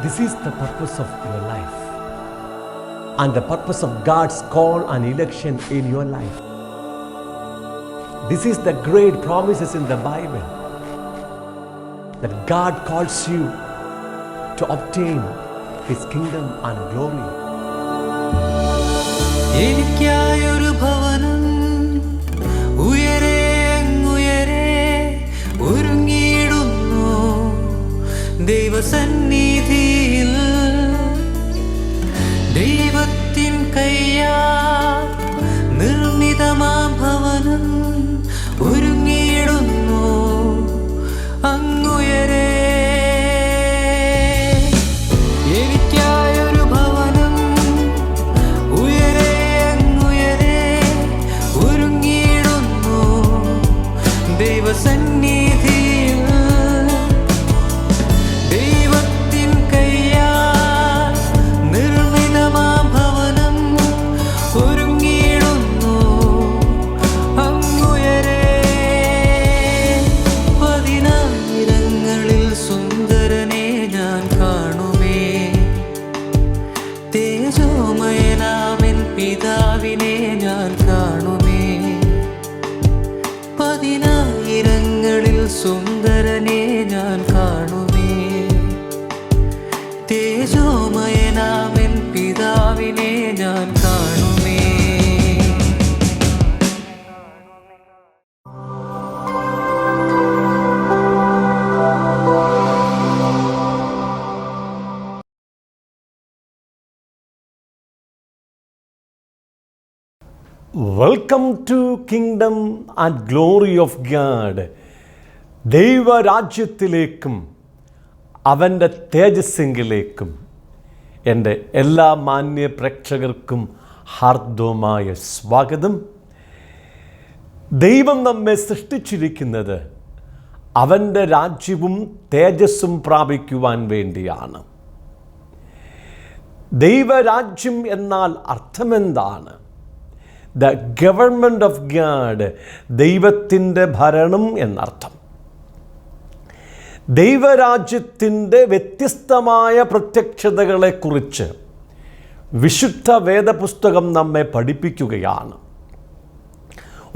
This is the purpose of your life and the purpose of God's call and election in your life. This is the great promises in the Bible that God calls you to obtain His kingdom and glory. എനിക്കായൊരു ഭവനം ഉയരെ അങ്ങുയരെ ഒരുങ്ങിയിടുന്നു ദൈവസന്നിധിയിൽ. ദൈവത്തിൻ കയ്യാൽ നിർമ്മിതമാം ഭവനം ഒരുങ്ങിയിടുന്നു അങ്ങുയരെ. എനിക്കായൊരു ഭവനം ഉയരെ അങ്ങുയരെ ഒരുങ്ങിയിടുന്നു ദൈവസന്നിധിയിൽ. ദൈവത്തിൻ കയ്യാൽ നിർമ്മിതമാം ഭവനം ഒരുങ്ങിയിടുന്നു അങ്ങുയരെ. പതിനായിരങ്ങളിൽ സുന്ദരനെ ഞാൻ കാണുമേ, തേജോമയനാമൻ പിതാവിനെ ഞാൻ കാണുമേ. പതിനായിരങ്ങളിൽ സുന്ദരനെ ഞാൻ കാണുമേ, തേജോമയനാമൻ പിതാവിനെ ഞാൻ കാണുമേ. Welcome to Kingdom and Glory of God. ദൈവരാജ്യത്തിലേക്കും അവൻ്റെ തേജസ്സിങ്കിലേക്കും എൻ്റെ എല്ലാ മാന്യ പ്രേക്ഷകർക്കും ഹാർദവമായ സ്വാഗതം. ദൈവം നമ്മെ സൃഷ്ടിച്ചിരിക്കുന്നത് അവൻ്റെ രാജ്യവും തേജസ്സും പ്രാപിക്കുവാൻ വേണ്ടിയാണ്. ദൈവരാജ്യം എന്നാൽ അർത്ഥമെന്താണ്? ദ ഗവൺമെൻറ് ഓഫ് ഗാഡ്, ദൈവത്തിൻ്റെ ഭരണം എന്നർത്ഥം. ദൈവരാജ്യത്തിൻ്റെ വ്യത്യസ്തമായ പ്രത്യക്ഷതകളെക്കുറിച്ച് വിശുദ്ധ വേദപുസ്തകം നമ്മെ പഠിപ്പിക്കുകയാണ്.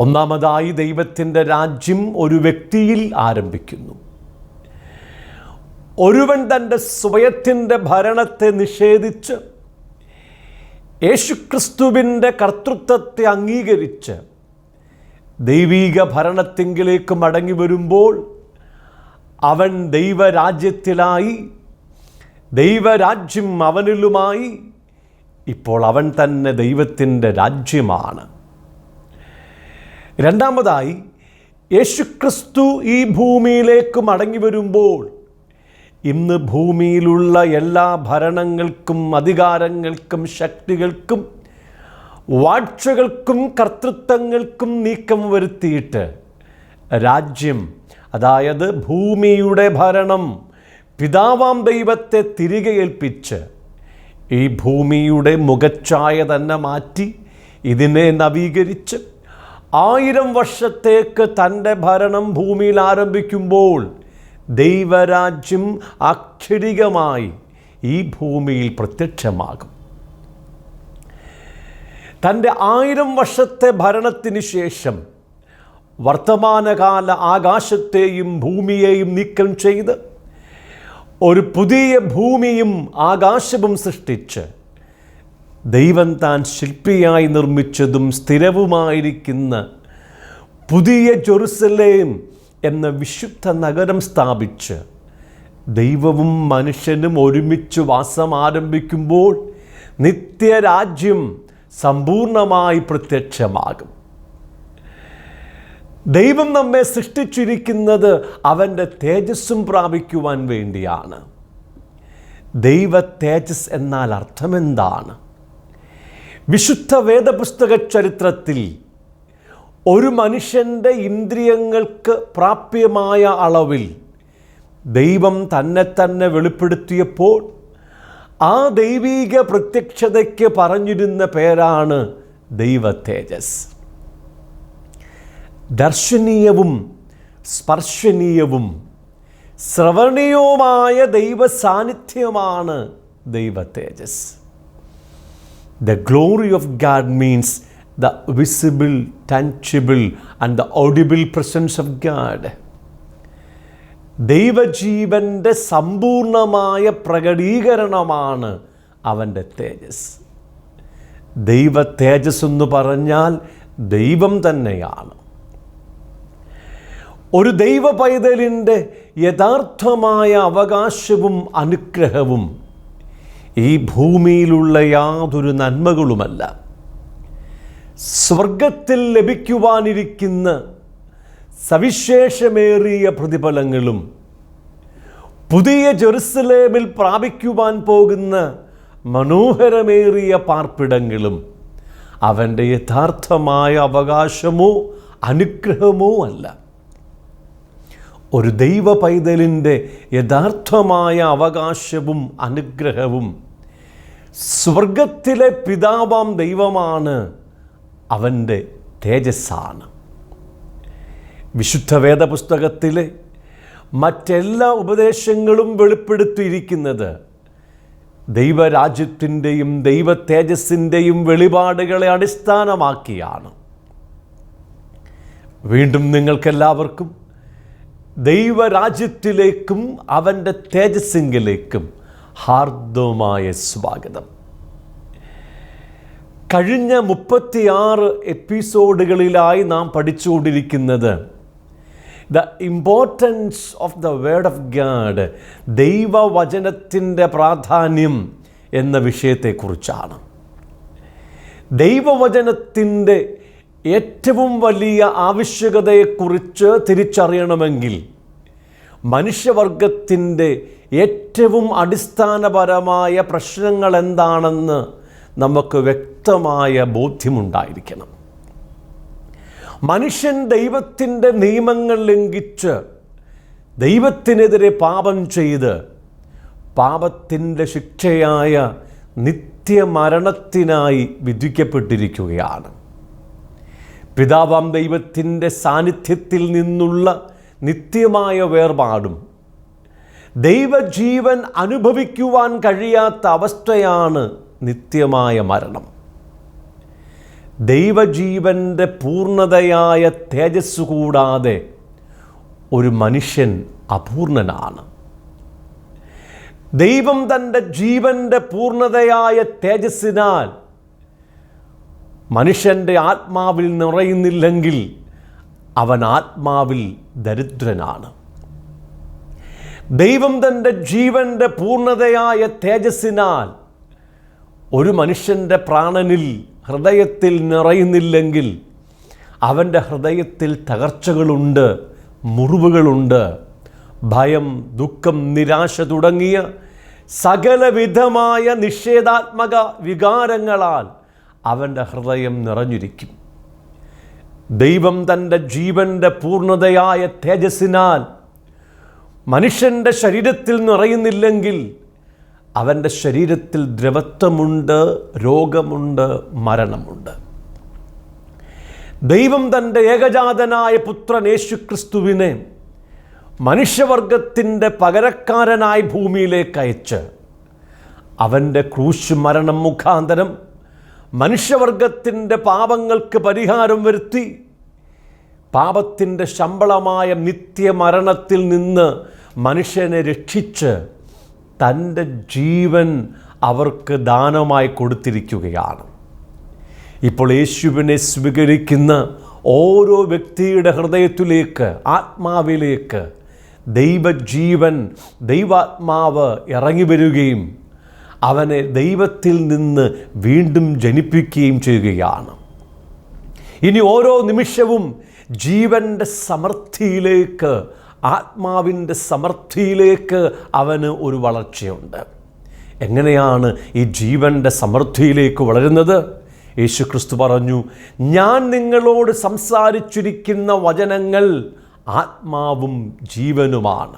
ഒന്നാമതായി, ദൈവത്തിൻ്റെ രാജ്യം ഒരു വ്യക്തിയിൽ ആരംഭിക്കുന്നു. ഒരുവൻ തൻ്റെ സ്വയത്തിൻ്റെ ഭരണത്തെ നിഷേധിച്ച് യേശുക്രിസ്തുവിൻ്റെ കർത്തൃത്വത്തെ അംഗീകരിച്ച് ദൈവീക ഭരണത്തിങ്കിലേക്ക് മടങ്ങി വരുമ്പോൾ അവൻ ദൈവരാജ്യത്തിലായി, ദൈവരാജ്യം അവനിലുമായി. ഇപ്പോൾ അവൻ തന്നെ ദൈവത്തിൻ്റെ രാജ്യമാണ്. രണ്ടാമതായി, യേശുക്രിസ്തു ഈ ഭൂമിയിലേക്ക് മടങ്ങി വരുമ്പോൾ ഇന്ന് ഭൂമിയിലുള്ള എല്ലാ ഭരണങ്ങൾക്കും അധികാരങ്ങൾക്കും ശക്തികൾക്കും വാഴ്ചകൾക്കും കർത്തൃത്വങ്ങൾക്കും നീക്കം വരുത്തിയിട്ട് രാജ്യം, അതായത് ഭൂമിയുടെ ഭരണം, പിതാവാം ദൈവത്തെ തിരികെ ഏൽപ്പിച്ച് ഈ ഭൂമിയുടെ മുഖച്ഛായ തന്നെ മാറ്റി ഇതിനെ നവീകരിച്ച് 1000 വർഷത്തേക്ക് തൻ്റെ ഭരണം ഭൂമിയിൽ ആരംഭിക്കുമ്പോൾ ദൈവരാജ്യം അക്ഷരികമായി ഈ ഭൂമിയിൽ പ്രത്യക്ഷമാകും. തൻ്റെ 1000 വർഷത്തെ ഭരണത്തിന് ശേഷം വർത്തമാനകാല ആകാശത്തെയും ഭൂമിയെയും നീക്കം ചെയ്ത് ഒരു പുതിയ ഭൂമിയും ആകാശവും സൃഷ്ടിച്ച് ദൈവം താൻ ശില്പിയായി നിർമ്മിച്ചതും സ്ഥിരവുമായിരിക്കുന്ന പുതിയ ജെറുസലേം എന്ന വിശുദ്ധ നഗരം സ്ഥാപിച്ച് ദൈവവും മനുഷ്യനും ഒരുമിച്ച് വാസം ആരംഭിക്കുമ്പോൾ നിത്യരാജ്യം സമ്പൂർണമായി പ്രത്യക്ഷമാകും. ദൈവം നമ്മെ സൃഷ്ടിച്ചിരിക്കുന്നത് അവൻ്റെ തേജസ്സും പ്രാപിക്കുവാൻ വേണ്ടിയാണ്. ദൈവ തേജസ് എന്നാൽ അർത്ഥമെന്താണ്? വിശുദ്ധ വേദപുസ്തക ചരിത്രത്തിൽ ഒരു മനുഷ്യൻ്റെ ഇന്ദ്രിയങ്ങൾക്ക് പ്രാപ്യമായ അളവിൽ ദൈവം തന്നെ തന്നെ വെളിപ്പെടുത്തിയപ്പോൾ ആ ദൈവീക പ്രത്യക്ഷതയ്ക്ക് പറഞ്ഞിരുന്ന പേരാണ് ദൈവ തേജസ്. ദർശനീയവും സ്പർശനീയവും ശ്രവണീയവുമായ ദൈവ സാന്നിധ്യമാണ് ദൈവ തേജസ്. The glory of God means the visible, tangible and the audible presence of God. ദൈവജീവൻ്റെ സമ്പൂർണമായ പ്രകടീകരണമാണ് അവൻ്റെ തേജസ്. ദൈവ തേജസ് എന്ന് പറഞ്ഞാൽ ദൈവം തന്നെയാണ്. ഒരു ദൈവ പൈതലിൻ്റെ യഥാർത്ഥമായ അവകാശവും അനുഗ്രഹവും ഈ ഭൂമിയിലുള്ള യാതൊരു നന്മകളുമല്ല, സ്വർഗത്തിൽ ലഭിക്കുവാനിരിക്കുന്ന സവിശേഷമേറിയ പ്രതിഫലങ്ങളും പുതിയ ജെറുസലേമിൽ പ്രാപിക്കുവാൻ പോകുന്ന മനോഹരമേറിയ പാർപ്പിടങ്ങളും അവൻ്റെ യഥാർത്ഥമായ അവകാശമോ അനുഗ്രഹമോ അല്ല. ഒരു ദൈവ പൈതലിൻ്റെ യഥാർത്ഥമായ അവകാശവും അനുഗ്രഹവും സ്വർഗത്തിലെ പിതാവാം ദൈവമാണ്, അവൻ്റെ തേജസ്സാണ്. വിശുദ്ധ വേദപുസ്തകത്തിലെ മറ്റെല്ലാ ഉപദേശങ്ങളും വെളിപ്പെടുത്തിയിരിക്കുന്നത് ദൈവരാജ്യത്തിൻ്റെയും ദൈവ തേജസ്സിൻ്റെയും വെളിപാടുകളെ അടിസ്ഥാനമാക്കിയാണ്. വീണ്ടും നിങ്ങൾക്കെല്ലാവർക്കും ദൈവരാജ്യത്തിലേക്കും അവൻ്റെ തേജസ്സിങ്കിലേക്കും ഹാർദവമായ സ്വാഗതം. കഴിഞ്ഞ 36 എപ്പിസോഡുകളിലായി നാം പഠിച്ചുകൊണ്ടിരിക്കുന്നത് the importance of the word of God, ദൈവവചനത്തിൻ്റെ പ്രാധാന്യം എന്ന വിഷയത്തെക്കുറിച്ചാണ്. ദൈവവചനത്തിൻ്റെ ഏറ്റവും വലിയ ആവശ്യകതയെക്കുറിച്ച് തിരിച്ചറിയണമെങ്കിൽ മനുഷ്യവർഗത്തിൻ്റെ ഏറ്റവും അടിസ്ഥാനപരമായ പ്രശ്നങ്ങൾ എന്താണെന്ന് നമുക്ക് വ്യക്തമായ ബോധ്യമുണ്ടായിരിക്കണം. മനുഷ്യൻ ദൈവത്തിൻ്റെ നിയമങ്ങൾ ലംഘിച്ച് ദൈവത്തിനെതിരെ പാപം ചെയ്ത് പാപത്തിൻ്റെ ശിക്ഷയായ നിത്യമരണത്തിനായി വിധിക്കപ്പെട്ടിരിക്കുകയാണ്. പിതാവാം ദൈവത്തിൻ്റെ സാന്നിധ്യത്തിൽ നിന്നുള്ള നിത്യമായ വേർപാടും ദൈവജീവൻ അനുഭവിക്കുവാൻ കഴിയാത്ത അവസ്ഥയാണ് നിത്യമായ മരണം. ദൈവജീവൻ്റെ പൂർണ്ണതയായ തേജസ് കൂടാതെ ഒരു മനുഷ്യൻ അപൂർണനാണ്. ദൈവം തൻ്റെ ജീവൻ്റെ പൂർണ്ണതയായ തേജസ്സിനാൽ മനുഷ്യൻ്റെ ആത്മാവിൽ നിറയുന്നില്ലെങ്കിൽ അവൻ ആത്മാവിൽ ദരിദ്രനാണ്. ദൈവം തൻ്റെ ജീവൻ്റെ പൂർണ്ണതയായ തേജസ്സിനാൽ ഒരു മനുഷ്യൻ്റെ പ്രാണനിൽ ഹൃദയത്തിൽ നിറയുന്നില്ലെങ്കിൽ അവൻ്റെ ഹൃദയത്തിൽ തകർച്ചകളുണ്ട്, മുറിവുകളുണ്ട്. ഭയം, ദുഃഖം, നിരാശ തുടങ്ങിയ സകലവിധമായ നിഷേധാത്മക വികാരങ്ങളാൽ അവൻ്റെ ഹൃദയം നിറഞ്ഞിരിക്കും. ദൈവം തൻ്റെ ജീവൻ്റെ പൂർണ്ണതയായ തേജസ്സിനാൽ മനുഷ്യൻ്റെ ശരീരത്തിൽ നിറയുന്നില്ലെങ്കിൽ അവൻ്റെ ശരീരത്തിൽ ദ്രവത്വമുണ്ട്, രോഗമുണ്ട്, മരണമുണ്ട്. ദൈവം തൻ്റെ ഏകജാതനായ പുത്രൻ യേശുക്രിസ്തുവിനെ മനുഷ്യവർഗത്തിൻ്റെ പകരക്കാരനായി ഭൂമിയിലേക്ക് അയച്ച് അവൻ്റെ ക്രൂശ് മരണം മുഖാന്തരം മനുഷ്യവർഗത്തിൻ്റെ പാപങ്ങൾക്ക് പരിഹാരം വരുത്തി പാപത്തിൻ്റെ ശമ്പളമായ നിത്യമരണത്തിൽ നിന്ന് മനുഷ്യനെ രക്ഷിച്ച് തൻ്റെ ജീവൻ അവർക്ക് ദാനമായി കൊടുത്തിരിക്കുകയാണ്. ഇപ്പോൾ യേശുവിനെ സ്വീകരിക്കുന്ന ഓരോ വ്യക്തിയുടെ ഹൃദയത്തിലേക്ക്, ആത്മാവിലേക്ക് ദൈവജീവൻ, ദൈവാത്മാവ് ഇറങ്ങി വരികയും അവനെ ദൈവത്തിൽ നിന്ന് വീണ്ടും ജനിപ്പിക്കുകയും ചെയ്യുകയാണ്. ഇനി ഓരോ നിമിഷവും ജീവൻ്റെ സമൃദ്ധിയിലേക്ക്, ആത്മാവിൻ്റെ സമൃദ്ധിയിലേക്ക് അവന് ഒരു വളർച്ചയുണ്ട്. എങ്ങനെയാണ് ഈ ജീവൻ്റെ സമൃദ്ധിയിലേക്ക് വളരുന്നത്? യേശുക്രിസ്തു പറഞ്ഞു, ഞാൻ നിങ്ങളോട് സംസാരിച്ചിരിക്കുന്ന വചനങ്ങൾ ആത്മാവും ജീവനുമാണ്.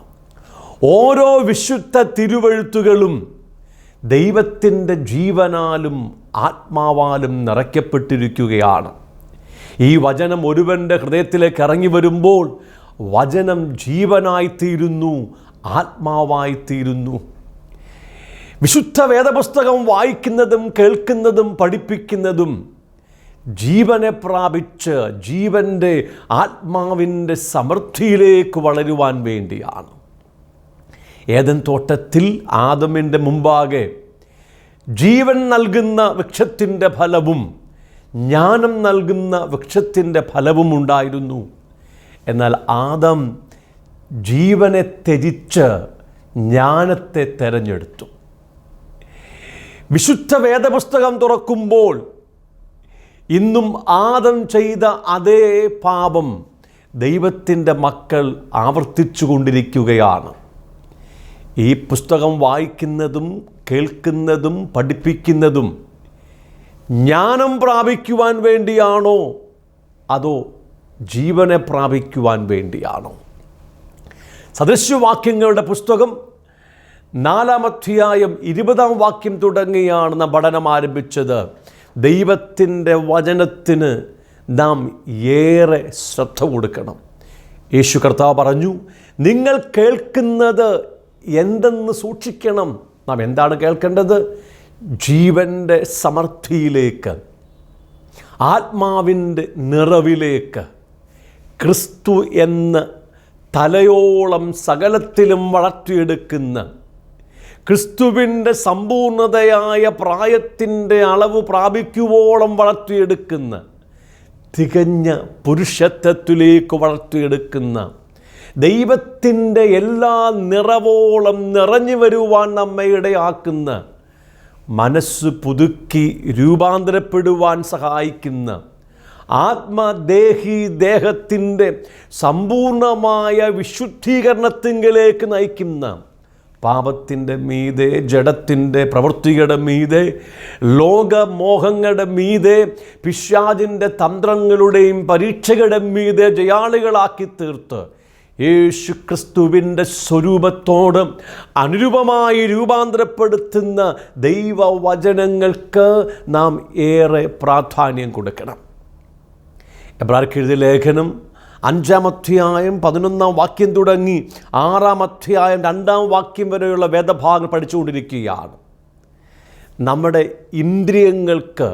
ഓരോ വിശുദ്ധ തിരുവെഴുത്തുകളും ദൈവത്തിൻ്റെ ജീവനാലും ആത്മാവാലും നിറയ്ക്കപ്പെട്ടിരിക്കുകയാണ്. ഈ വചനം ഒരുവൻ്റെ ഹൃദയത്തിലേക്ക് ഇറങ്ങി വരുമ്പോൾ വചനം ജീവനായിത്തീരുന്നു, ആത്മാവായിത്തീരുന്നു. വിശുദ്ധ വേദപുസ്തകം വായിക്കുന്നതും കേൾക്കുന്നതും പഠിപ്പിക്കുന്നതും ജീവനെ പ്രാപിച്ച് ജീവൻ്റെ ആത്മാവിൻ്റെ സമൃദ്ധിയിലേക്ക് വളരുവാൻ വേണ്ടിയാണ്. ഏദൻ തോട്ടത്തിൽ ആദമിൻ്റെ മുമ്പാകെ ജീവൻ നൽകുന്ന വൃക്ഷത്തിൻ്റെ ഫലവും ജ്ഞാനം നൽകുന്ന വൃക്ഷത്തിൻ്റെ ഫലവും ഉണ്ടായിരുന്നു. എന്നാൽ ആദം ജീവനെ ത്യജിച്ച് ജ്ഞാനത്തെ തെരഞ്ഞെടുത്തു. വിശുദ്ധ വേദപുസ്തകം തുറക്കുമ്പോൾ ഇന്നും ആദം ചെയ്ത അതേ പാപം ദൈവത്തിൻ്റെ മക്കൾ ആവർത്തിച്ചു കൊണ്ടിരിക്കുകയാണ്. ഈ പുസ്തകം വായിക്കുന്നതും കേൾക്കുന്നതും പഠിപ്പിക്കുന്നതും ജ്ഞാനം പ്രാപിക്കുവാൻ വേണ്ടിയാണോ അതോ ജീവനെ പ്രാപിക്കുവാൻ വേണ്ടിയാണോ? സദൃശവാക്യങ്ങളുടെ പുസ്തകം 4-ാം അധ്യായം 20-ാം വാക്യം തുടങ്ങിയാണ് നാം പഠനം ആരംഭിച്ചത്. ദൈവത്തിൻ്റെ വചനത്തിന് നാം ഏറെ ശ്രദ്ധ കൊടുക്കണം. യേശു കർത്താവ് പറഞ്ഞു, നിങ്ങൾ കേൾക്കുന്നത് എന്തെന്ന് സൂക്ഷിക്കണം. നാം എന്താണ് കേൾക്കേണ്ടത്? ജീവൻ്റെ സമൃദ്ധിയിലേക്ക്, ആത്മാവിൻ്റെ നിറവിലേക്ക്, ക്രിസ്തു എന്ന് തലയോളം സകലത്തിലും വളർത്തിയെടുക്കുന്ന, ക്രിസ്തുവിൻ്റെ സമ്പൂർണതയായ പ്രായത്തിൻ്റെ അളവ് പ്രാപിക്കുവോളം വളർത്തിയെടുക്കുന്ന, തികഞ്ഞ പുരുഷത്വത്തിലേക്ക് വളർത്തിയെടുക്കുന്ന, ദൈവത്തിൻ്റെ എല്ലാ നിറവോളം നിറഞ്ഞു വരുവാൻ നമ്മെ ഇടയാക്കുന്ന, മനസ്സ് പുതുക്കി രൂപാന്തരപ്പെടുവാൻ സഹായിക്കുന്ന, ആത്മദേഹി ദേഹത്തിൻ്റെ സമ്പൂർണമായ വിശുദ്ധീകരണത്തിങ്കിലേക്ക് നയിക്കുന്ന, പാപത്തിൻ്റെ മീതെ, ജഡത്തിൻ്റെ പ്രവൃത്തികളുടെ മീതെ, ലോകമോഹങ്ങളുടെ മീതെ, പിശാചിൻ്റെ തന്ത്രങ്ങളുടെയും പരീക്ഷകളുടെ മീതെ ജയാളികളാക്കി തീർത്ത് യേശു ക്രിസ്തുവിൻ്റെ സ്വരൂപത്തോട് അനുരൂപമായി രൂപാന്തരപ്പെടുത്തുന്ന ദൈവവചനങ്ങൾക്ക് നാം ഏറെ പ്രാധാന്യം കൊടുക്കണം. എബ്രായർക്ക് എഴുതിയ ലേഖനം 5-ാം അധ്യായം 11-ാം വാക്യം തുടങ്ങി 6-ാം അധ്യായം 2-ാം വാക്യം വരെയുള്ള വേദഭാഗങ്ങൾ പഠിച്ചുകൊണ്ടിരിക്കുകയാണ്. നമ്മുടെ ഇന്ദ്രിയങ്ങൾക്ക്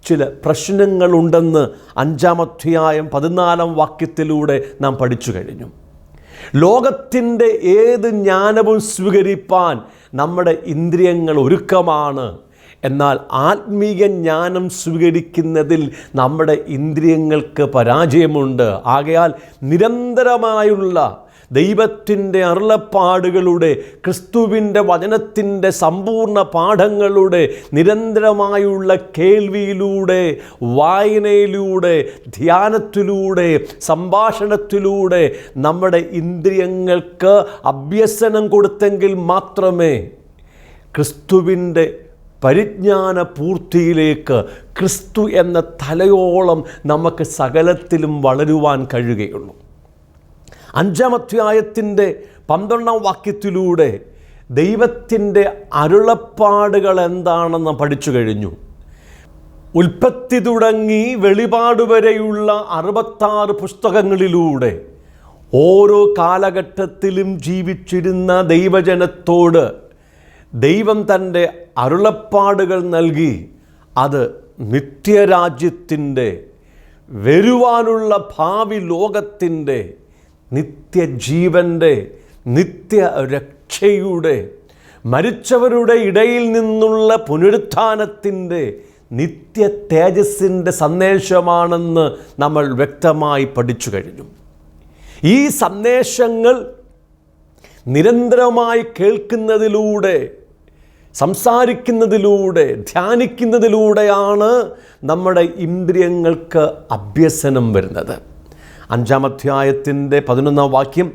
ചില പ്രശ്നങ്ങളുണ്ടെന്ന് 5-ാം അധ്യായം 14-ാം വാക്യത്തിലൂടെ നാം പഠിച്ചു കഴിഞ്ഞു. ലോകത്തിൻ്റെ ഏത് ജ്ഞാനവും സ്വീകരിപ്പാൻ നമ്മുടെ ഇന്ദ്രിയങ്ങൾ ഒരുക്കമാണ്. എന്നാൽ ആത്മീയ ജ്ഞാനം സ്വീകരിക്കുന്നതിൽ നമ്മുടെ ഇന്ദ്രിയങ്ങൾക്ക് പരാജയമുണ്ട്. ആകയാൽ നിരന്തരമായുള്ള ദൈവത്തിൻ്റെ അരുളപ്പാടുകളുടെ, ക്രിസ്തുവിൻ്റെ വചനത്തിൻ്റെ സമ്പൂർണ്ണ പാഠങ്ങളുടെ നിരന്തരമായുള്ള കേൾവിയിലൂടെ, വായനയിലൂടെ, ധ്യാനത്തിലൂടെ, സംഭാഷണത്തിലൂടെ നമ്മുടെ ഇന്ദ്രിയങ്ങൾക്ക് അഭ്യസനം കൊടുത്തെങ്കിൽ മാത്രമേ ക്രിസ്തുവിൻ്റെ പരിജ്ഞാന പൂർത്തിയിലേക്ക്, ക്രിസ്തു എന്ന തലയോളം നമുക്ക് സകലത്തിലും വളരുവാൻ കഴിയുകയുള്ളൂ. 5-ാം അധ്യായത്തിൻ്റെ 12-ാം വാക്യത്തിലൂടെ ദൈവത്തിൻ്റെ അരുളപ്പാടുകൾ എന്താണെന്ന് പഠിച്ചു കഴിഞ്ഞു. ഉൽപ്പത്തി തുടങ്ങി വെളിപാട് വരെയുള്ള 66 പുസ്തകങ്ങളിലൂടെ ഓരോ കാലഘട്ടത്തിലും ജീവിച്ചിരുന്ന ദൈവജനത്തോട് ദൈവം തൻ്റെ അരുളപ്പാടുകൾ നൽകി. അത് നിത്യരാജ്യത്തിൻ്റെ, വരുവാനുള്ള ഭാവി ലോകത്തിൻ്റെ, നിത്യജീവൻ്റെ, നിത്യരക്ഷയുടെ, മരിച്ചവരുടെ ഇടയിൽ നിന്നുള്ള പുനരുത്ഥാനത്തിൻ്റെ, നിത്യ തേജസ്സിൻ്റെ സന്ദേശമാണെന്ന് നമ്മൾ വ്യക്തമായി പഠിച്ചു കഴിഞ്ഞു. ഈ സന്ദേശങ്ങൾ നിരന്തരമായി കേൾക്കുന്നതിലൂടെ, സംസാരിക്കുന്നതിലൂടെ, ധ്യാനിക്കുന്നതിലൂടെയാണ് നമ്മുടെ ഇന്ദ്രിയങ്ങൾക്ക് അഭ്യസനം വരുന്നത്. 5-ാം അധ്യായത്തിൻ്റെ 11-ാം വാക്യം,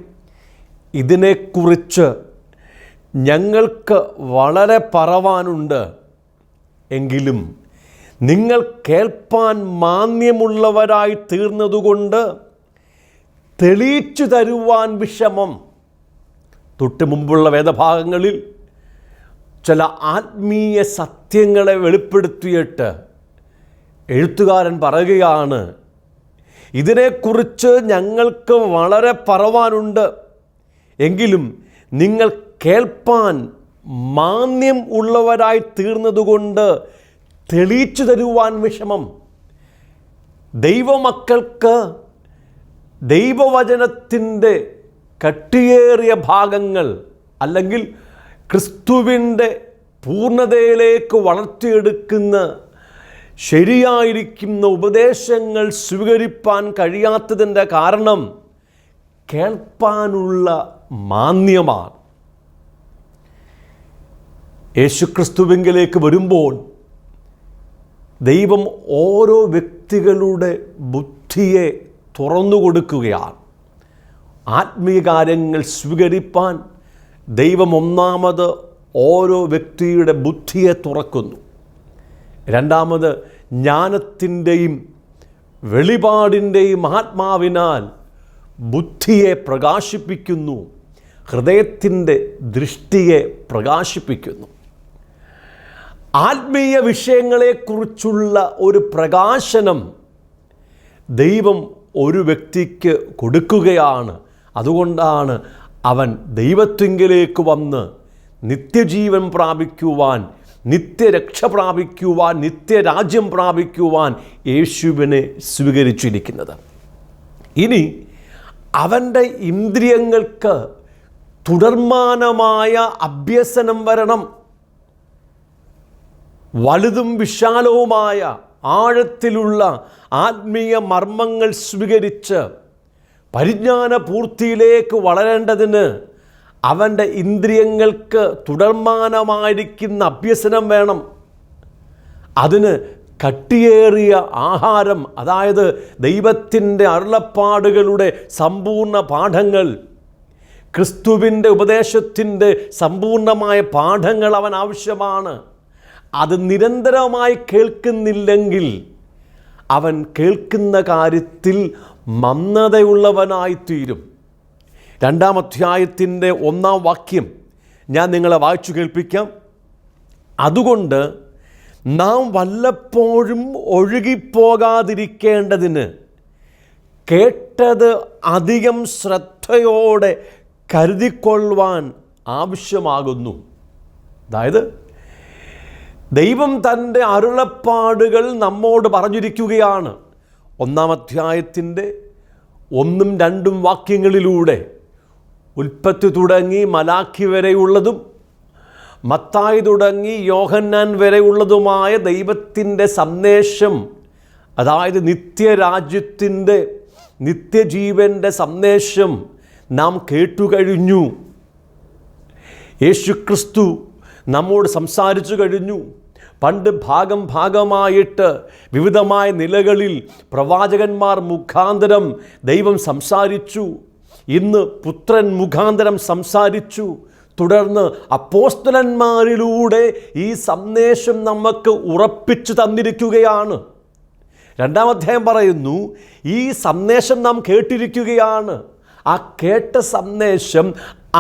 ഇതിനെക്കുറിച്ച് ഞങ്ങൾക്ക് വളരെ പറവാനുണ്ട്, എങ്കിലും നിങ്ങൾ കേൾപ്പാൻ മാന്യമുള്ളവരായി തീർന്നതുകൊണ്ട് തെളിയിച്ചു തരുവാൻ വിഷമം. തൊട്ട് മുമ്പുള്ള വേദഭാഗങ്ങളിൽ ചില ആത്മീയ സത്യങ്ങളെ വെളിപ്പെടുത്തിയിട്ട് എഴുത്തുകാരൻ പറയുകയാണ്, ഇതിനെക്കുറിച്ച് ഞങ്ങൾക്ക് വളരെ പറവാനുണ്ട്, എങ്കിലും നിങ്ങൾ കേൾപ്പാൻ മാന്യം ഉള്ളവരായി തീർന്നതുകൊണ്ട് തെളിയിച്ചു തരുവാൻ വിഷമം. ദൈവമക്കൾക്ക് ദൈവവചനത്തിൻ്റെ കട്ടിയേറിയ ഭാഗങ്ങൾ അല്ലെങ്കിൽ ക്രിസ്തുവിൻ്റെ പൂർണ്ണതയിലേക്ക് വളർത്തിയെടുക്കുന്ന ശരിയായിരിക്കുന്ന ഉപദേശങ്ങൾ സ്വീകരിപ്പാൻ കഴിയാത്തതിൻ്റെ കാരണം കേൾപ്പാനുള്ള മാന്യമാണ്. യേശുക്രിസ്തുവിങ്കിലേക്ക് വരുമ്പോൾ ദൈവം ഓരോ വ്യക്തികളുടെ ബുദ്ധിയെ തുറന്നു കൊടുക്കുകയാണ്. ആത്മീയ കാര്യങ്ങൾ സ്വീകരിപ്പാൻ ദൈവം ഒന്നാമത് ഓരോ വ്യക്തിയുടെ ബുദ്ധിയെ തുറക്കുന്നു. രണ്ടാമത് ജ്ഞാനത്തിൻ്റെയും വെളിപാടിൻ്റെയും ആത്മാവിനാൽ ബുദ്ധിയെ പ്രകാശിപ്പിക്കുന്നു, ഹൃദയത്തിൻ്റെ ദൃഷ്ടിയെ പ്രകാശിപ്പിക്കുന്നു. ആത്മീയ വിഷയങ്ങളെക്കുറിച്ചുള്ള ഒരു പ്രകാശനം ദൈവം ഒരു വ്യക്തിക്ക് കൊടുക്കുകയാണ്. അതുകൊണ്ടാണ് അവൻ ദൈവത്തിങ്കിലേക്ക് വന്ന് നിത്യജീവൻ പ്രാപിക്കുവാൻ, നിത്യരക്ഷ പ്രാപിക്കുവാൻ, നിത്യരാജ്യം പ്രാപിക്കുവാൻ യേശുവിനെ സ്വീകരിച്ചിരിക്കുന്നത്. ഇനി അവൻ്റെ ഇന്ദ്രിയങ്ങൾക്ക് തുടർമാനമായ അഭ്യസനം വരണം. വലുതും വിശാലവുമായ ആഴത്തിലുള്ള ആത്മീയ മർമ്മങ്ങൾ സ്വീകരിച്ച് പരിജ്ഞാന പൂർത്തിയിലേക്ക് വളരേണ്ടതിന് അവൻ്റെ ഇന്ദ്രിയങ്ങൾക്ക് തുടർമാനമായിരിക്കുന്ന അഭ്യസനം വേണം. അതിന് കട്ടിയേറിയ ആഹാരം, അതായത് ദൈവത്തിൻ്റെ അരുളപ്പാടുകളുടെ സമ്പൂർണ്ണ പാഠങ്ങൾ, ക്രിസ്തുവിൻ്റെ ഉപദേശത്തിൻ്റെ സമ്പൂർണ്ണമായ പാഠങ്ങൾ അവൻ ആവശ്യമാണ്. അത് നിരന്തരമായി കേൾക്കുന്നില്ലെങ്കിൽ അവൻ കേൾക്കുന്ന കാര്യത്തിൽ മന്ദതയുള്ളവനായിത്തീരും. 2-ാം അധ്യായത്തിൻ്റെ 1-ാം വാക്യം ഞാൻ നിങ്ങളെ വായിച്ചു കേൾപ്പിക്കാം. അതുകൊണ്ട് നാം വല്ലപ്പോഴും ഒഴുകിപ്പോകാതിരിക്കേണ്ടതിന് കേട്ടത് അധികം ശ്രദ്ധയോടെ കരുതിക്കൊള്ളുവാൻ ആവശ്യമാകുന്നു. അതായത് ദൈവം തൻ്റെ അരുളപ്പാടുകൾ നമ്മോട് പറഞ്ഞിരിക്കുകയാണ്. 1-ാം അധ്യായത്തിൻ്റെ 1-ഉം 2-ഉം വാക്യങ്ങളിലൂടെ ഉൽപ്പത്തി തുടങ്ങി മലാഖി വരെയുള്ളതും മത്തായി തുടങ്ങി യോഹന്നാൻ വരെയുള്ളതുമായ ദൈവത്തിൻ്റെ സന്ദേശം, അതായത് നിത്യരാജ്യത്തിൻ്റെ, നിത്യജീവൻ്റെ സന്ദേശം നാം കേട്ടുകഴിഞ്ഞു. യേശുക്രിസ്തു നമ്മോട് സംസാരിച്ചു കഴിഞ്ഞു. പണ്ട് ഭാഗമായിട്ട് വിവിധമായ നിലകളിൽ പ്രവാചകന്മാർ മുഖാന്തരം ദൈവം സംസാരിച്ചു. ഇന്ന് പുത്രൻ മുഖാന്തരം സംസാരിച്ചു. തുടർന്ന് അപ്പോസ്തലന്മാരിലൂടെ ഈ സന്ദേശം നമുക്ക് ഉറപ്പിച്ചു തന്നിരിക്കുകയാണ്. 2-ാം അധ്യായം പറയുന്നു, ഈ സന്ദേശം നാം കേട്ടിരിക്കുകയാണ്. ആ കേട്ട സന്ദേശം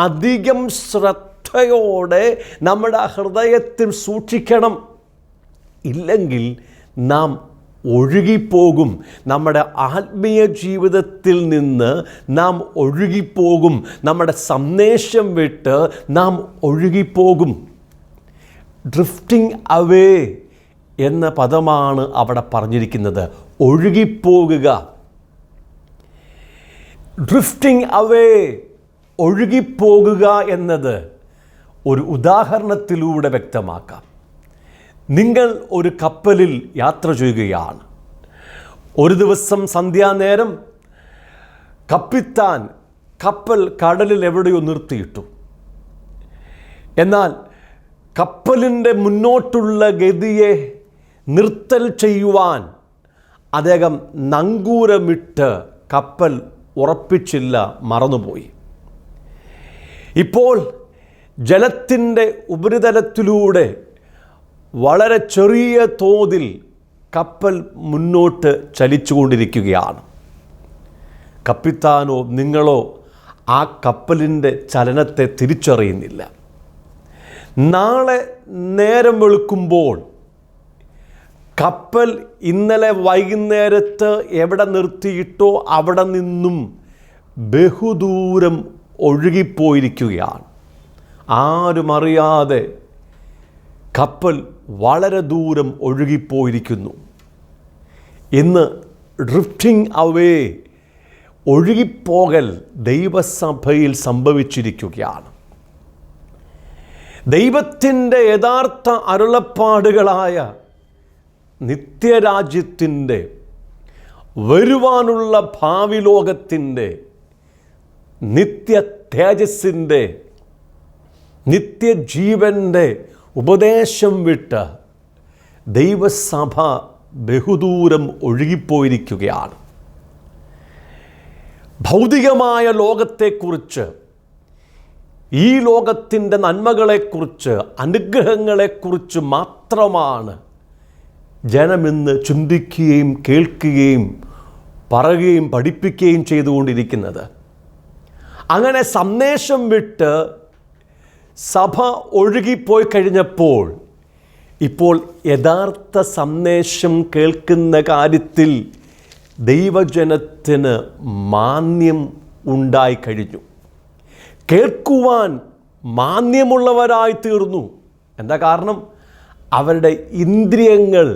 അധികം ശ്രദ്ധയോടെ നമ്മുടെ ഹൃദയത്തിൽ സൂക്ഷിക്കണം. ഇല്ലെങ്കിൽ നാം ഒഴുകിപ്പോകും. നമ്മുടെ ആത്മീയ ജീവിതത്തിൽ നിന്ന് നാം ഒഴുകിപ്പോകും. നമ്മുടെ സന്ദേശം വിട്ട് നാം ഒഴുകിപ്പോകും. ഡ്രിഫ്റ്റിംഗ് അവേ എന്ന പദമാണ് അവിടെ പറഞ്ഞിരിക്കുന്നത്. ഒഴുകിപ്പോകുക, ഡ്രിഫ്റ്റിംഗ് അവേ, ഒഴുകിപ്പോകുക എന്നത് ഒരു ഉദാഹരണത്തിലൂടെ വ്യക്തമാക്കാം. നിങ്ങൾ ഒരു കപ്പലിൽ യാത്ര ചെയ്യുകയാണ്. ഒരു ദിവസം സന്ധ്യാനേരം കപ്പിത്താൻ കപ്പൽ കടലിൽ എവിടെയോ നിർത്തിയിട്ടു. എന്നാൽ കപ്പലിൻ്റെ മുന്നോട്ടുള്ള ഗതിയെ നിർത്തൽ ചെയ്യുവാൻ അദ്ദേഹം നങ്കൂരമിട്ട് കപ്പൽ ഉറപ്പിച്ചില്ല, മറന്നുപോയി. ഇപ്പോൾ ജലത്തിൻ്റെ ഉപരിതലത്തിലൂടെ വളരെ ചെറിയ തോതിൽ കപ്പൽ മുന്നോട്ട് ചലിച്ചുകൊണ്ടിരിക്കുകയാണ്. കപ്പിത്താനോ നിങ്ങളോ ആ കപ്പലിൻ്റെ ചലനത്തെ തിരിച്ചറിയുന്നില്ല. നാളെ നേരം വെളുക്കുമ്പോൾ കപ്പൽ ഇന്നലെ വൈകുന്നേരത്ത് എവിടെ നിർത്തിയിട്ടോ അവിടെ നിന്നും ബഹുദൂരം ഒഴുകിപ്പോയിരിക്കുകയാണ്. ആരും അറിയാതെ കപ്പൽ വളരെ ദൂരം ഒഴുകിപ്പോയിരിക്കുന്നു. ഇന്ന് ഡ്രിഫ്റ്റിംഗ് അവേ, ഒഴുകിപ്പോകൽ ദൈവസഭയിൽ സംഭവിച്ചിരിക്കുകയാണ്. ദൈവത്തിൻ്റെ യഥാർത്ഥ അരുളപ്പാടുകളായ നിത്യരാജ്യത്തിൻ്റെ, വരുവാനുള്ള ഭാവി ലോകത്തിൻ്റെ, നിത്യ തേജസ്സിൻ്റെ, നിത്യജീവൻ്റെ ഉപദേശം വിട്ട് ദൈവസഭ ബഹുദൂരം ഒഴുകിപ്പോയിരിക്കുകയാണ്. ഭൗതികമായ ലോകത്തെക്കുറിച്ച്, ഈ ലോകത്തിൻ്റെ നന്മകളെക്കുറിച്ച്, അനുഗ്രഹങ്ങളെക്കുറിച്ച് മാത്രമാണ് ജനമിന്ന് ചിന്തിക്കുകയും കേൾക്കുകയും പറയുകയും പഠിപ്പിക്കുകയും ചെയ്തുകൊണ്ടിരിക്കുന്നത്. അങ്ങനെ സന്ദേശം വിട്ട് സഭ ഒഴുകിപ്പോയി കഴിഞ്ഞപ്പോൾ ഇപ്പോൾ യഥാർത്ഥ സന്ദേശം കേൾക്കുന്ന കാര്യത്തിൽ ദൈവജനത്തിന് മാന്യം ഉണ്ടായിക്കഴിഞ്ഞു. കേൾക്കുവാൻ മാന്യമുള്ളവരായി തീർന്നു. എന്താ കാരണം? അവരുടെ ഇന്ദ്രിയങ്ങൾ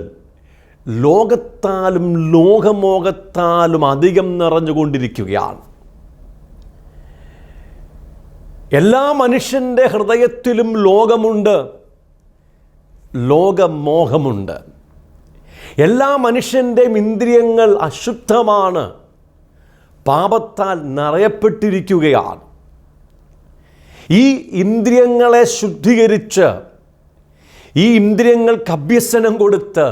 ലോകത്താലും ലോകമോഹത്താലും അധികം നിറഞ്ഞുകൊണ്ടിരിക്കുകയാണ്. എല്ലാ മനുഷ്യൻ്റെ ഹൃദയത്തിലും ലോകമുണ്ട്, ലോകമോഹമുണ്ട്. എല്ലാ മനുഷ്യൻ്റെയും ഇന്ദ്രിയങ്ങൾ അശുദ്ധമാണ്, പാപത്താൽ നിറയപ്പെട്ടിരിക്കുകയാണ്. ഈ ഇന്ദ്രിയങ്ങളെ ശുദ്ധീകരിച്ച്, ഈ ഇന്ദ്രിയങ്ങൾക്ക് അഭ്യസനം കൊടുത്ത്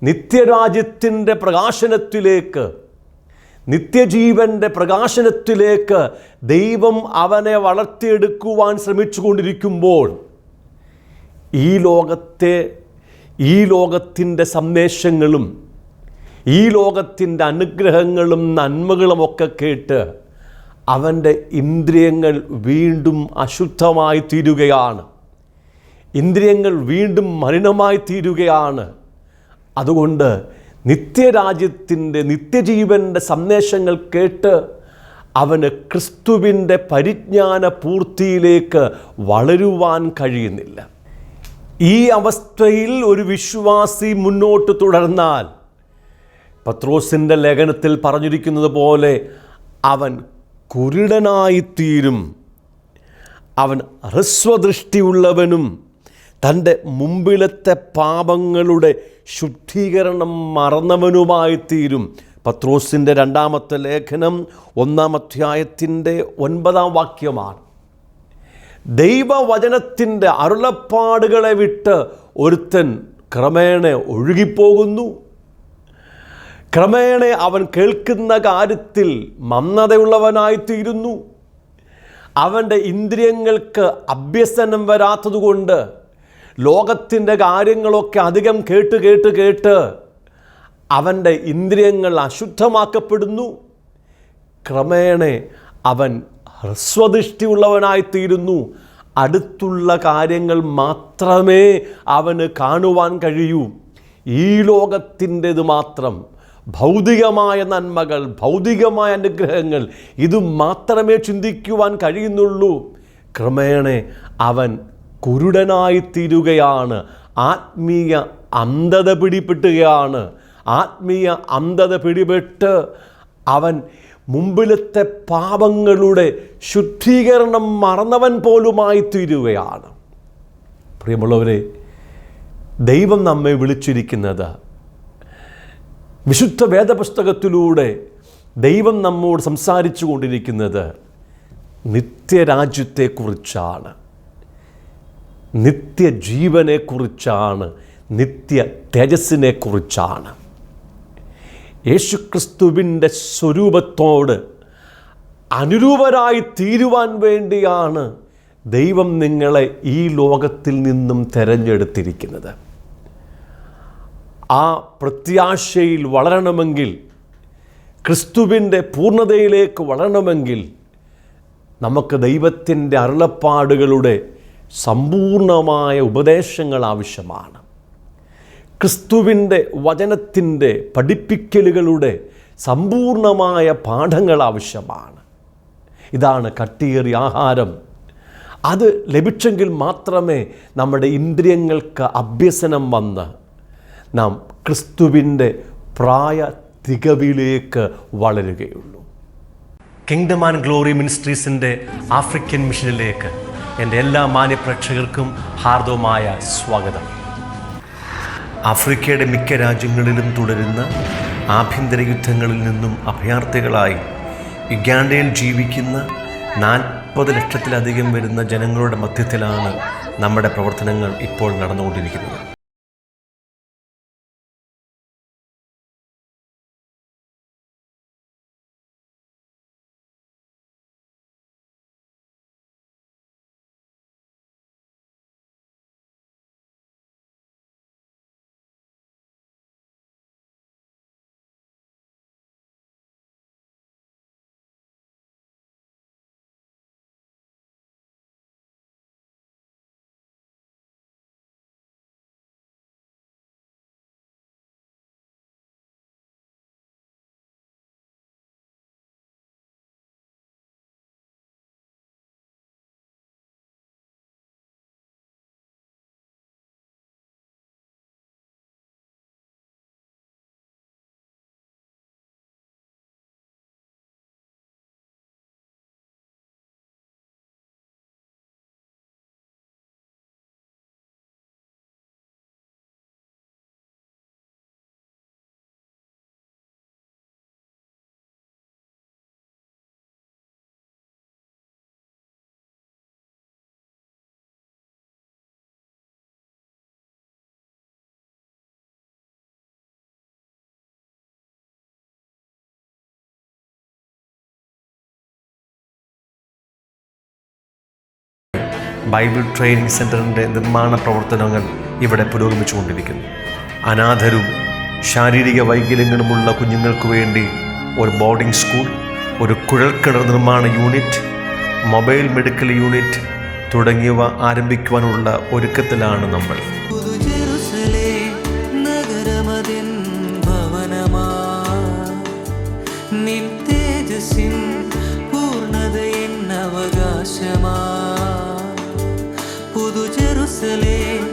നിത്യരാജ്യത്തിൻ്റെ പ്രകാശനത്തിലേക്ക്, നിത്യജീവൻ്റെ പ്രകാശനത്തിലേക്ക് ദൈവം അവനെ വളർത്തിയെടുക്കുവാൻ ശ്രമിച്ചുകൊണ്ടിരിക്കുമ്പോൾ ഈ ലോകത്തിൻ്റെ സന്ദേശങ്ങളും ഈ ലോകത്തിൻ്റെ അനുഗ്രഹങ്ങളും നന്മകളുമൊക്കെ കേട്ട് അവൻ്റെ ഇന്ദ്രിയങ്ങൾ വീണ്ടും അശുദ്ധമായി തീരുകയാണ്. ഇന്ദ്രിയങ്ങൾ വീണ്ടും മലിനമായി തീരുകയാണ്. അതുകൊണ്ട് നിത്യരാജ്യത്തിൻ്റെ, നിത്യജീവൻ്റെ സന്ദേശങ്ങൾ കേട്ട് അവന് ക്രിസ്തുവിൻ്റെ പരിജ്ഞാന പൂർത്തിയിലേക്ക് വളരുവാൻ കഴിയുന്നില്ല. ഈ അവസ്ഥയിൽ ഒരു വിശ്വാസി മുന്നോട്ട് തുടർന്നാൽ പത്രോസിൻ്റെ ലേഖനത്തിൽ പറഞ്ഞിരിക്കുന്നത് പോലെ അവൻ കുരുടനായിത്തീരും. അവൻ ഹ്രസ്വദൃഷ്ടിയുള്ളവനും തൻ്റെ മുമ്പിലത്തെ പാപങ്ങളുടെ ശുദ്ധീകരണം മറന്നവനുമായിത്തീരും. പത്രോസിൻ്റെ 2-ാമത്തെ ലേഖനം 1-ാം അധ്യായത്തിൻ്റെ 9-ാം വാക്യമാണ്. ദൈവവചനത്തിൻ്റെ അരുളപ്പാടുകളെ വിട്ട് ഒരുത്തൻ ക്രമേണ ഒഴുകിപ്പോകുന്നു. ക്രമേണ അവൻ കേൾക്കുന്ന കാര്യത്തിൽ മന്ദതയുള്ളവനായിത്തീരുന്നു. അവൻ്റെ ഇന്ദ്രിയങ്ങൾക്ക് അഭ്യസനം വരാത്തതുകൊണ്ട് ലോകത്തിൻ്റെ കാര്യങ്ങളൊക്കെ അധികം കേട്ട് അവൻ്റെ ഇന്ദ്രിയങ്ങൾ അശുദ്ധമാക്കപ്പെടുന്നു. ക്രമേണ അവൻ ഹ്രസ്വദൃഷ്ടിയുള്ളവനായിത്തീരുന്നു. അടുത്തുള്ള കാര്യങ്ങൾ മാത്രമേ അവന് കാണുവാൻ കഴിയൂ. ഈ ലോകത്തിൻ്റെത് മാത്രം, ഭൗതികമായ നന്മകൾ, ഭൗതികമായ അനുഗ്രഹങ്ങൾ, ഇത് മാത്രമേ ചിന്തിക്കുവാൻ കഴിയുന്നുള്ളൂ. ക്രമേണ അവൻ കുരുടനായിത്തീരുകയാണ്. ആത്മീയ അന്ധത പിടിപെട്ടുകയാണ്. ആത്മീയ അന്ധത പിടിപെട്ട് അവൻ മുമ്പിലത്തെ പാപങ്ങളുടെ ശുദ്ധീകരണം മറന്നവൻ പോലുമായി തീരുകയാണ്. പ്രിയമുള്ളവരെ, ദൈവം നമ്മെ വിളിച്ചിരിക്കുന്നത്, വിശുദ്ധ വേദപുസ്തകത്തിലൂടെ ദൈവം നമ്മോട് സംസാരിച്ചു കൊണ്ടിരിക്കുന്നത് നിത്യരാജ്യത്തെക്കുറിച്ചാണ്, നിത്യജീവനെക്കുറിച്ചാണ്, നിത്യ തേജസ്സിനെക്കുറിച്ചാണ്. യേശുക്രിസ്തുവിൻ്റെ സ്വരൂപത്തോട് അനുരൂപരായി തീരുവാൻ വേണ്ടിയാണ് ദൈവം നിങ്ങളെ ഈ ലോകത്തിൽ നിന്നും തിരഞ്ഞെടുത്തിരിക്കുന്നത്. ആ പ്രത്യാശയിൽ വളരണമെങ്കിൽ, ക്രിസ്തുവിൻ്റെ പൂർണ്ണതയിലേക്ക് വളരണമെങ്കിൽ നമുക്ക് ദൈവത്തിൻ്റെ അരുളപ്പാടുകളുടെ സമ്പൂർണമായ ഉപദേശങ്ങൾ ആവശ്യമാണ്. ക്രിസ്തുവിൻ്റെ വചനത്തിൻ്റെ പഠിപ്പിക്കലുകളുടെ സമ്പൂർണമായ പാഠങ്ങൾ ആവശ്യമാണ്. ഇതാണ് കട്ടിയേറിയ ആഹാരം. അത് ലഭിച്ചെങ്കിൽ മാത്രമേ നമ്മുടെ ഇന്ദ്രിയങ്ങൾക്ക് അഭ്യസനം വന്ന് നാം ക്രിസ്തുവിൻ്റെ പ്രായ തികവിലേക്ക് വളരുകയുള്ളൂ. കിങ്ഡം ആൻഡ് ഗ്ലോറി മിനിസ്ട്രീസിൻ്റെ ആഫ്രിക്കൻ മിഷനിലേക്ക് എൻ്റെ എല്ലാ മാന്യപ്രേക്ഷകർക്കും ഹാർദവമായ സ്വാഗതം. ആഫ്രിക്കയുടെ മിക്ക രാജ്യങ്ങളിലും തുടരുന്ന ആഭ്യന്തര യുദ്ധങ്ങളിൽ നിന്നും അഭയാർത്ഥികളായി യുഗാണ്ടയിൽ ജീവിക്കുന്ന 40 ലക്ഷത്തിലധികം വരുന്ന ജനങ്ങളുടെ മധ്യത്തിലാണ് നമ്മുടെ പ്രവർത്തനങ്ങൾ ഇപ്പോൾ നടന്നുകൊണ്ടിരിക്കുന്നത്. ബൈബിൾ ട്രെയിനിങ് സെൻ്ററിൻ്റെ നിർമ്മാണ പ്രവർത്തനങ്ങൾ ഇവിടെ പുരോഗമിച്ചുകൊണ്ടിരിക്കുന്നു. അനാഥരും ശാരീരിക വൈകല്യങ്ങളുമുള്ള കുഞ്ഞുങ്ങൾക്ക് വേണ്ടി ഒരു ബോർഡിംഗ് സ്കൂൾ, ഒരു കുഴൽക്കിണർ നിർമ്മാണ യൂണിറ്റ്, മൊബൈൽ മെഡിക്കൽ യൂണിറ്റ് തുടങ്ങിയവ ആരംഭിക്കുവാനുള്ള ഒരുക്കത്തിലാണ് നമ്മൾ. പുതു ജെറുസലേം